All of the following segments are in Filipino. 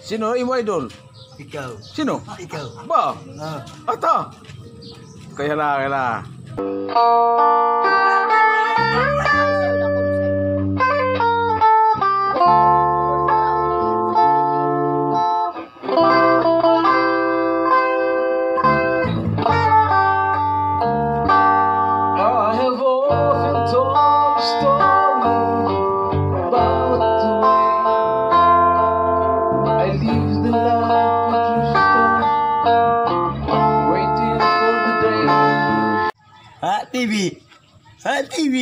Sino imo idol? Ikaw. Sino? Ikaw. Ba? Ah. Ata. Kaya. I have often told a story about the way I lived the life I drifted, waiting for the day. TV. TV.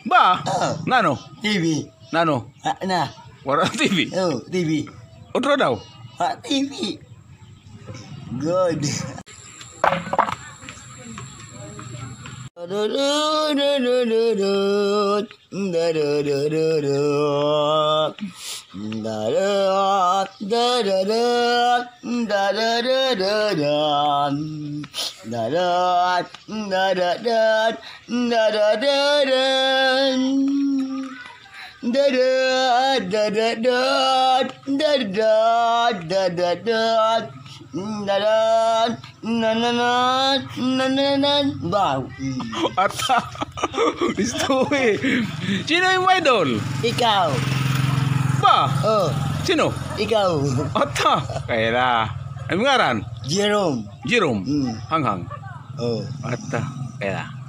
Ba? Ah. Nano? TV. Nano? Na. Wala TV. Oh, TV. Otro daw. TV. Good. Wow. Ata. Gusto eh. Sino yung idol? Ikaw. Ba? Oh, Sino? ikaw. Ata. Kaya. Ang ngaran? Jerome. Jerome. Mm. Hanghang. Oh. Ata. Kaya.